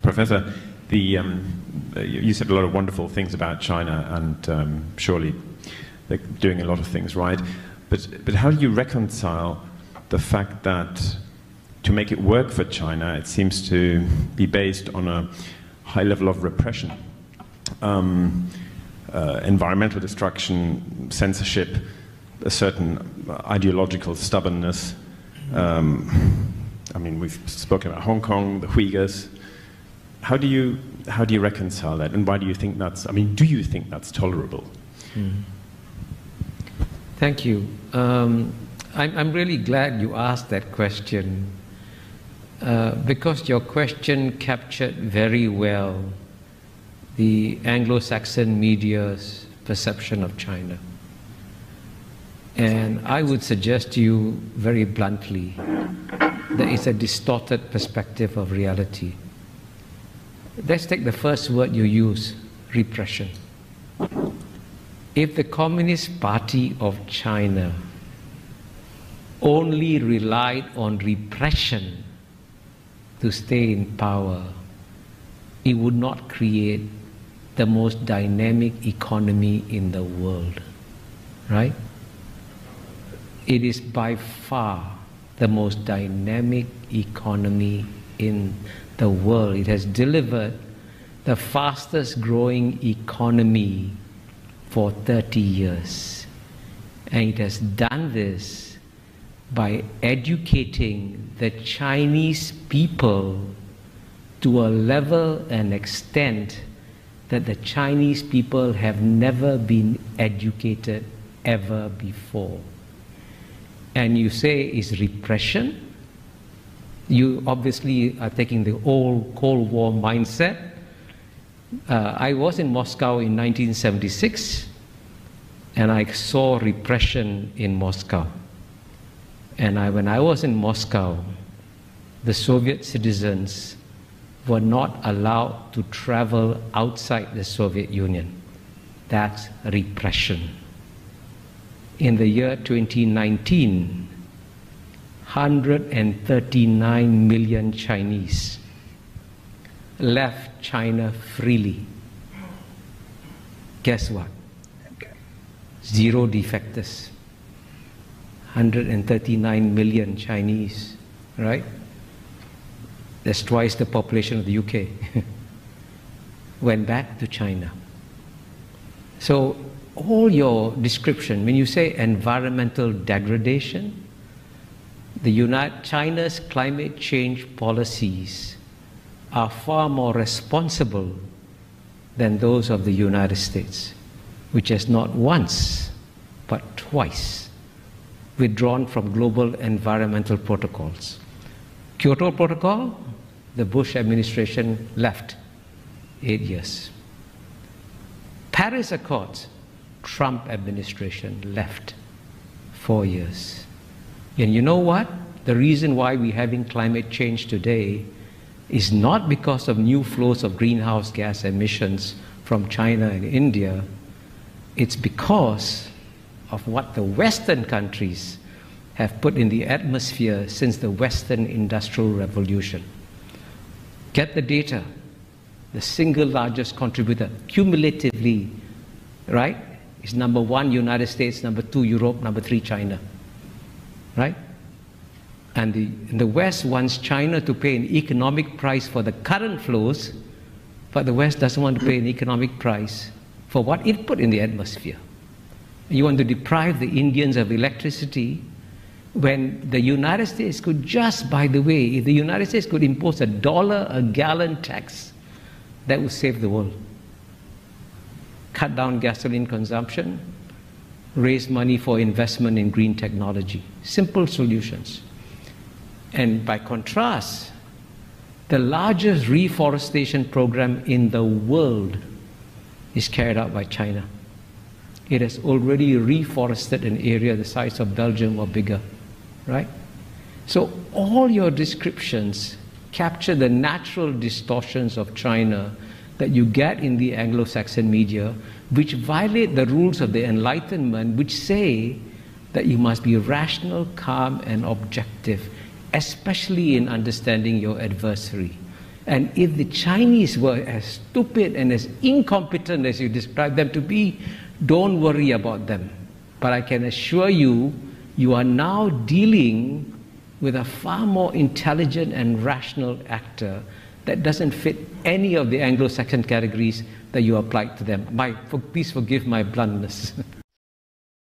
Professor, you said a lot of wonderful things about China, and surely they're doing a lot of things right. But how do you reconcile the fact that to make it work for China, it seems to be based on a high level of repression, environmental destruction, censorship, a certain ideological stubbornness? I mean, we've spoken about Hong Kong, the Uyghurs. How do you reconcile that, and why do you think that's? I mean, do you think that's tolerable? Thank you. I'm really glad you asked that question, because your question captured very well the Anglo-Saxon media's perception of China. And I would suggest to you very bluntly that it's a distorted perspective of reality. Let's take the first word you use, repression. If the Communist Party of China only relied on repression to stay in power, it would not create the most dynamic economy in the world, right? It is by far the most dynamic economy in the world. It has delivered the fastest growing economy for 30 years. And it has done this by educating the Chinese people to a level and extent that the Chinese people have never been educated ever before. And you say it's repression. You obviously are taking the old Cold War mindset. I was in Moscow in 1976, and I saw repression in Moscow. And when I was in Moscow, the Soviet citizens were not allowed to travel outside the Soviet Union. That's repression. In the year 2019, 139 million Chinese left China freely. Guess what? Zero defectors. 139 million Chinese, right? That's twice the population of the UK. Went back to China. So all your description, when you say environmental degradation, China's climate change policies are far more responsible than those of the United States, which has not once, but twice withdrawn from global environmental protocols. Kyoto Protocol, the Bush administration left 8 years. Paris Accords, Trump administration left 4 years. And you know what? The reason why we're having climate change today is not because of new flows of greenhouse gas emissions from China and India. It's because of what the Western countries have put in the atmosphere since the Western Industrial Revolution. Get the data. The single largest contributor, cumulatively, right, is number 1, United States, number 2, Europe, number 3, China. Right? And the West wants China to pay an economic price for the current flows, but the West doesn't want to pay an economic price for what it put in the atmosphere. You want to deprive the Indians of electricity when the United States could just, by the way, if the United States could impose $1 a gallon tax, that would save the world. Cut down gasoline consumption, raise money for investment in green technology. Simple solutions. And by contrast, the largest reforestation program in the world is carried out by China. It has already reforested an area the size of Belgium or bigger, right? So all your descriptions capture the natural distortions of China that you get in the Anglo-Saxon media, which violate the rules of the Enlightenment, which say that you must be rational, calm, and objective, especially in understanding your adversary. And if the Chinese were as stupid and as incompetent as you describe them to be, don't worry about them. But I can assure you, you are now dealing with a far more intelligent and rational actor that doesn't fit any of the Anglo-Saxon categories that you applied to them. Please forgive my bluntness.